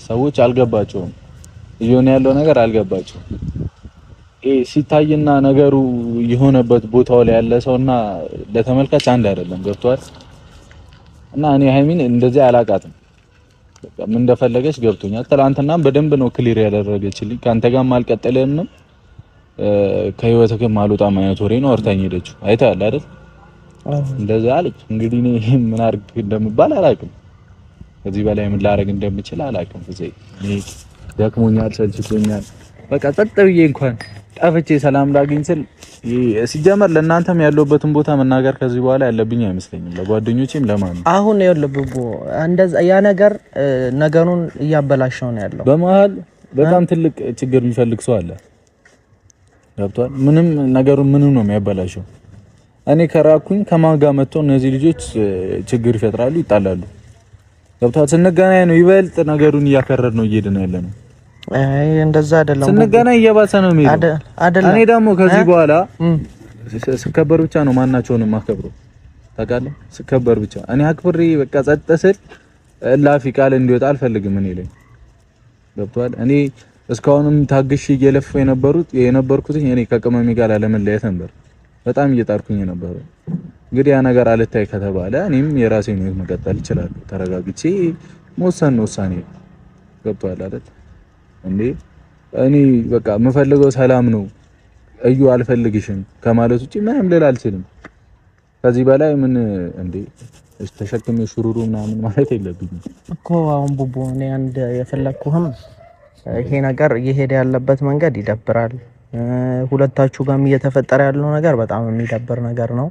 ሰዎች አልገባቸውም። እየሆነ ያለው ነገር አልገባቸውም። ሲታይና ነገሩ የሆነበት ቦታው ላይ ያለ ሰውና ለተመልካች አንድ አይደለም። ገብቷል። እና እኔ ሀይሚን እንደዚህ አላቃትም። በቃ ምን እንደፈለገች ገብቶኛል። ትናንትናም በደንብ ነው ክሊር ያደረገችልኝ። ካንተ ጋርም አልቀጠለም ከህይወትህም አልወጣም አይነት ወሬ ነው አውርታኝ ሄደችው። አይተሃል አይደል? እንደዛ አለች። እንግዲህ እኔ ምን አድርግ እንደምባል አላውቅም። ከዚህ በላይ ምን ላደርግ እንደምችል አላውቅም። እኔ ደክሞኛል፣ ሰልችቶኛል። በቃ ጸጥ ብዬ እንኳን ጠፍቼ ሰላም ላግኝ ስል ሲጀመር ለእናንተም ያለውበትን ቦታ መናገር ከዚህ በኋላ ያለብኝ አይመስለኝም፣ ለጓደኞቼም ለማን አሁን ይኸውልህ እንደዛ ያ ነገሩን እያበላሸው ነው ያለው። በመሀል በጣም ትልቅ ችግር የሚፈልግ ሰው አለ። ገብቷል። ምንም ነገሩን ምንም ነው የሚያበላሸው። እኔ ከራኩኝ ከማን ጋር መጥተው እነዚህ ልጆች ችግር ይፈጥራሉ፣ ይጣላሉ። ገብቷል። ስንገናኝ ነው ይበልጥ ነገሩን እያከረር ነው እየሄድን ያለ ነው። አይ እንደዛ አይደለም። ስንገናኝ እየባሰ ነው የሚሄደው። እኔ ደግሞ ከዚህ በኋላ ስከበር ብቻ ነው ማናቸውንም ማከብረው። ታውቃለህ? ስከበር ብቻ እኔ አክብሬ በቃ ጸጥ ስል እላፊ ቃል እንዲወጣ አልፈልግም። እኔ ላይ ገብቷል። እኔ እስካሁንም ታግሼ እየለፈ የነበርኩት እኔ ከቅመሜ ጋር ላለመለያየት ነበር በጣም እየጣርኩኝ ነበር። እንግዲህ ያ ነገር አልታይ ከተባለ እኔም የራሴን ህይወት መቀጠል እችላለሁ። ተረጋግቼ መወሰን ነው ውሳኔ። ገብቷል አይደል እንዴ? እኔ በቃ የምፈልገው ሰላም ነው። እዩ አልፈልግሽም ከማለት ውጪ ምንም ልል አልችልም። ከዚህ በላይ ምን እንዴ ተሸክሜ ሹሩሩ ምናምን ማለት የለብኝም እኮ። አሁን ቡቡ እኔ አንድ የፈለኩህም ይሄ ነገር እየሄደ ያለበት መንገድ ይደብራል። ሁለታችሁ ጋርም እየተፈጠረ ያለው ነገር በጣም የሚደብር ነገር ነው።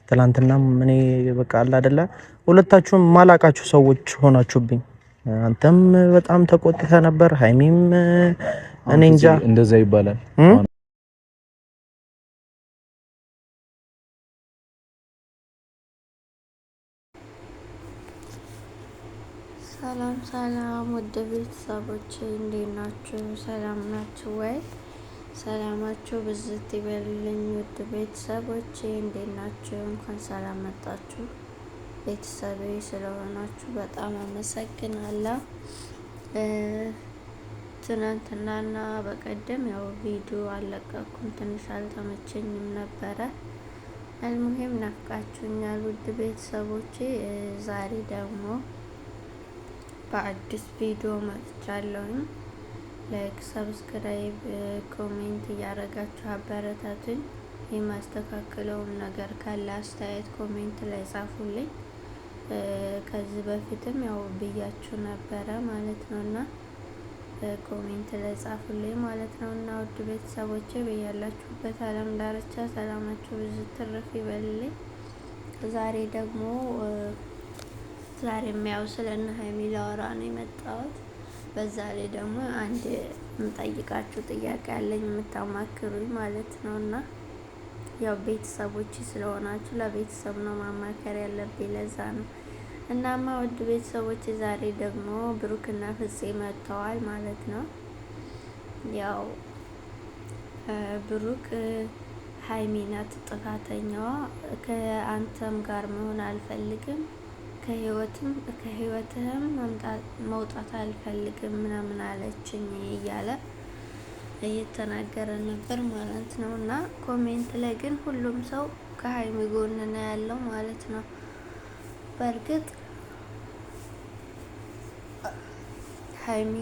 ትላንትናም እኔ በቃ አለ አይደለ ሁለታችሁም ማላቃችሁ ሰዎች ሆናችሁብኝ። አንተም በጣም ተቆጥተህ ነበር፣ ሃይሚም እኔ እንጃ እንደዛ ይባላል። ሰላም ሰላም ወደ ቤተሰቦቼ እንዴት ናችሁ? ሰላም ናችሁ ወይ? ሰላማችሁ ብዝት ይበልልኝ። ወደ ቤተሰቦቼ እንዴት ናችሁ? እንኳን ሰላም መጣችሁ። ቤተሰቤ ስለሆናችሁ በጣም አመሰግናለሁ። ትናንትናና በቀደም ያው ቪዲዮ አለቀኩም፣ ትንሽ አልተመቸኝም ነበረ። አልሙሂም ናፍቃችሁኛል ውድ ቤተሰቦቼ። ዛሬ ደግሞ በአዲስ ቪዲዮ መጥቻለሁኝ። ላይክ፣ ሰብስክራይብ፣ ኮሜንት እያደረጋችሁ አበረታቱኝ። የማስተካከለውን ነገር ካለ አስተያየት ኮሜንት ላይ ጻፉልኝ። ከዚህ በፊትም ያው ብያችሁ ነበረ ማለት ነውና ኮሜንት ላይ ጻፉልኝ ማለት ነውና ውድ ቤተሰቦቼ በያላችሁበት ዓለም ዳርቻ ሰላማችሁ ብዙ ትርፍ ይበልልኝ። ዛሬም ያው ስለነ ሀይሚ ላወራ ነው የመጣሁት። በዛ ላይ ደግሞ አንድ የምጠይቃችሁ ጥያቄ አለኝ የምታማክሩኝ ማለት ነውና ያው ቤተሰቦች ስለሆናችሁ ለቤተሰብ ነው ማማከር ያለብኝ፣ ለዛ ነው። እናማ ውድ ቤተሰቦች ዛሬ ደግሞ ብሩክና ፍፄ መጥተዋል ማለት ነው። ያው ብሩክ ሀይሚ ናት ጥፋተኛዋ፣ ከአንተም ጋር መሆን አልፈልግም፣ ከህይወትህም መውጣት አልፈልግም ምናምን አለችኝ እያለ እየተናገረ ነበር ማለት ነው። እና ኮሜንት ላይ ግን ሁሉም ሰው ከሀይሚ ጎን ነው ያለው ማለት ነው። በእርግጥ ሀይሚ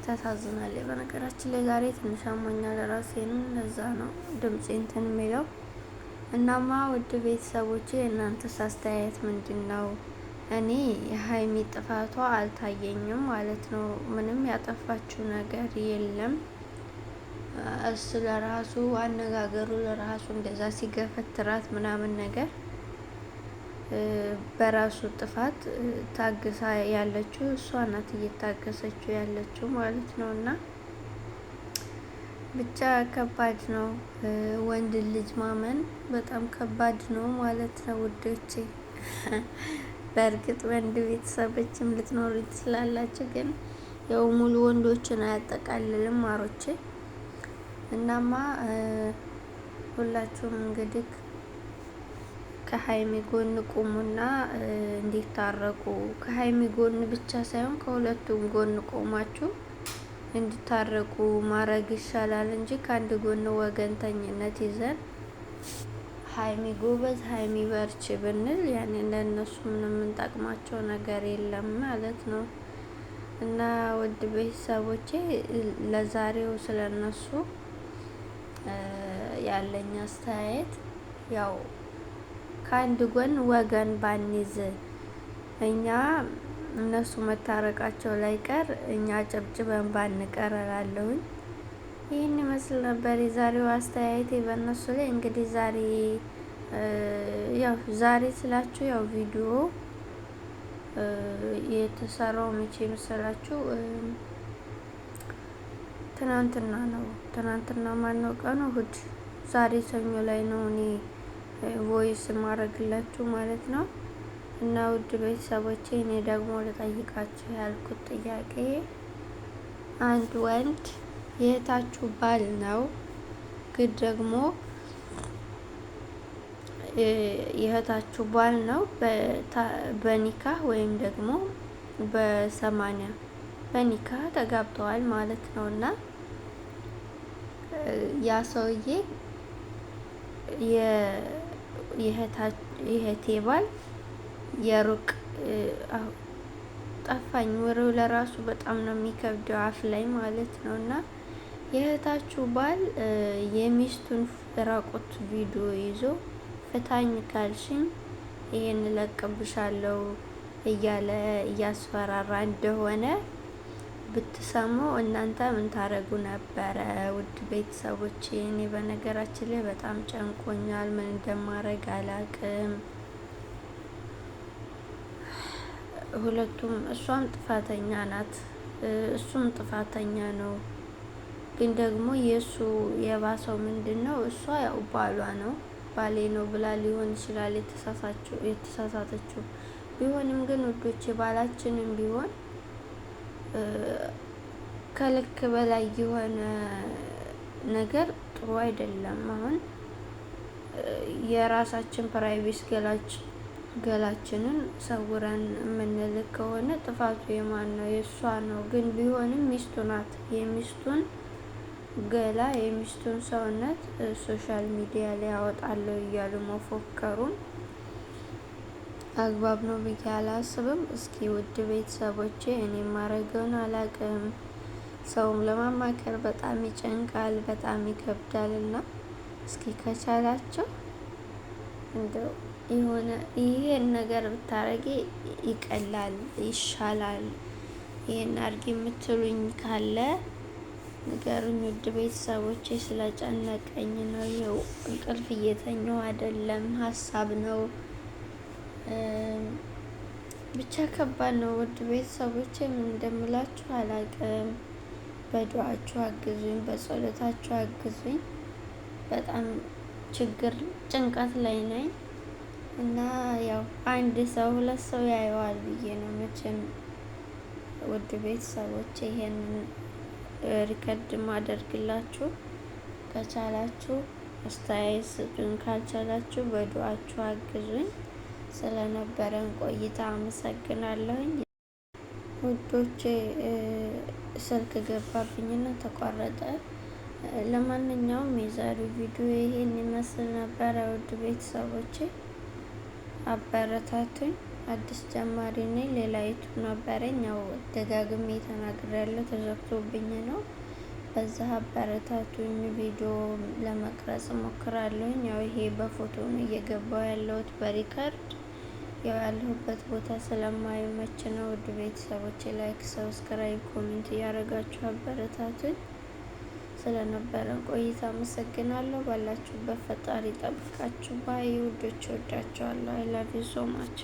ታሳዝናለች። በነገራችን ላይ ዛሬ ትንሽ አሞኛል ራሴንም፣ ለዛ ነው ድምጼ እንትን የሚለው። እናማ ውድ ቤተሰቦቼ እናንተስ አስተያየት ምንድን ነው? እኔ የሀይሚ ጥፋቷ አልታየኝም ማለት ነው። ምንም ያጠፋችው ነገር የለም። እሱ ለራሱ አነጋገሩ ለራሱ እንደዛ ሲገፈትራት ምናምን ነገር በራሱ ጥፋት ታግሳ ያለችው እሷ ናት፣ እየታገሰችው ያለችው ማለት ነው። እና ብቻ ከባድ ነው። ወንድ ልጅ ማመን በጣም ከባድ ነው ማለት ነው ውዶቼ። በእርግጥ ወንድ ቤተሰቦችም ልትኖሩ ትችላላችሁ፣ ግን ያው ሙሉ ወንዶችን አያጠቃልልም ማሮቼ። እናማ ሁላችሁም እንግዲህ ከሀይሚ ጎን ቁሙና እንዲታረቁ፣ ከሀይሚ ጎን ብቻ ሳይሆን ከሁለቱም ጎን ቆማችሁ እንዲታረቁ ማድረግ ይሻላል እንጂ ከአንድ ጎን ወገንተኝነት ይዘን ሀይሚ ጎበዝ፣ ሀይሚ በርች ብንል ያኔ ለእነሱ ምንም የምንጠቅማቸው ነገር የለም ማለት ነው። እና ውድ ቤተሰቦቼ ለዛሬው ስለነሱ ያለኝ አስተያየት ያው ከአንድ ጎን ወገን ባንይዝ እኛ እነሱ መታረቃቸው ላይ ቀር እኛ ጨብጭበን ባንቀር እላለሁኝ። ይህን ይመስል ነበር የዛሬው አስተያየቴ በእነሱ ላይ። እንግዲህ ዛሬ ስላችሁ ያው ቪዲዮ የተሰራው መቼ መሰላችሁ? ትናንትና ነው። ትናንትና ማነው ቀኑ? እሁድ። ዛሬ ሰኞ ላይ ነው እኔ ቮይስ ማድረግላችሁ ማለት ነው። እና ውድ ቤተሰቦቼ እኔ ደግሞ ልጠይቃችሁ ያልኩት ጥያቄ አንድ ወንድ የእህታችሁ ባል ነው፣ ግን ደግሞ የእህታችሁ ባል ነው በኒካህ ወይም ደግሞ በ80 በኒካህ ተጋብተዋል ማለት ነው። እና ያ ሰውዬ የእህቴ ባል የሩቅ ጠፋኝ፣ ወሬው ለራሱ በጣም ነው የሚከብደው አፍ ላይ ማለት ነው። እና የእህታችሁ ባል የሚስቱን ራቁት ቪዲዮ ይዞ ፍታኝ ካልሽኝ ይሄን እለቅብሻለሁ እያለ እያስፈራራ እንደሆነ ብትሰሙ እናንተ ምን ታረጉ ነበረ? ውድ ቤተሰቦቼ እኔ በነገራችን ላይ በጣም ጨንቆኛል። ምን እንደማረግ አላቅም። ሁለቱም እሷም ጥፋተኛ ናት፣ እሱም ጥፋተኛ ነው። ግን ደግሞ የእሱ የባሰው ምንድን ነው? እሷ ያው ባሏ ነው ባሌ ነው ብላ ሊሆን ይችላል የተሳሳተችው። ቢሆንም ግን ውዶቼ ባላችንም ቢሆን ከልክ በላይ የሆነ ነገር ጥሩ አይደለም። አሁን የራሳችን ፕራይቬሲ ገላችንን ሰውረን የምንልክ ከሆነ ጥፋቱ የማን ነው? የእሷ ነው። ግን ቢሆንም ሚስቱ ናት። የሚስቱን ገላ የሚስቱን ሰውነት ሶሻል ሚዲያ ላይ ያወጣለሁ እያሉ መፎከሩን አግባብ ነው ብዬ አላስብም። እስኪ ውድ ቤተሰቦቼ እኔ ማረገውን አላቅም። ሰውም ለማማከር በጣም ይጨንቃል፣ በጣም ይከብዳል። እና እስኪ ከቻላቸው እንደው የሆነ ይሄን ነገር ብታረጊ ይቀላል፣ ይሻላል፣ ይሄን አድርጊ የምትሉኝ ካለ ንገሩኝ ውድ ቤተሰቦቼ። ስለጨነቀኝ ነው። ይኸው እንቅልፍ እየተኛው አይደለም፣ ሀሳብ ነው ብቻ ከባድ ነው። ውድ ቤተሰቦቼ ምን እንደምላችሁ አላቅም። በዱዓችሁ አግዙኝ፣ በጸሎታችሁ አግዙኝ። በጣም ጭንቀት ላይ ነኝ እና ያው አንድ ሰው ሁለት ሰው ያየዋል ብዬ ነው መቼም ውድ ቤተሰቦቼ ይሄንን ሪከርድ ማደርግላችሁ። ከቻላችሁ አስተያየት ስጡኝ፣ ካልቻላችሁ በዱዓችሁ አግዙኝ። ስለነበረን ቆይታ አመሰግናለሁኝ ውዶቼ። ስልክ ገባብኝና ተቋረጠ። ለማንኛውም የዛሬው ቪዲዮ ይሄን ይመስል ነበረ። ውድ ቤተሰቦቼ አበረታቱኝ። አዲስ ጀማሪ ነኝ። ሌላ ዩቱብ ነበረኝ፣ ያው ደጋግሜ ተናግሬያለሁ፣ ተዘግቶብኝ ነው። በዛ አበረታቱኝ። ቪዲዮ ለመቅረጽ ሞክራለሁኝ። ያው ይሄ በፎቶ ነው እየገባው ያለሁት በሪከርድ ያው ያለሁበት ቦታ ስለማይመች ነው። ውድ ቤተሰቦቼ ላይክ፣ ሰብስክራይብ፣ ኮሜንት እያደረጋችሁ አበረታቱኝ። ስለነበረን ቆይታ አመሰግናለሁ። ባላችሁበት ፈጣሪ ጠብቃችሁ። ባይ ውዶች፣ ወዳችኋለሁ። አይ ላቭ ዩ ሶ ማች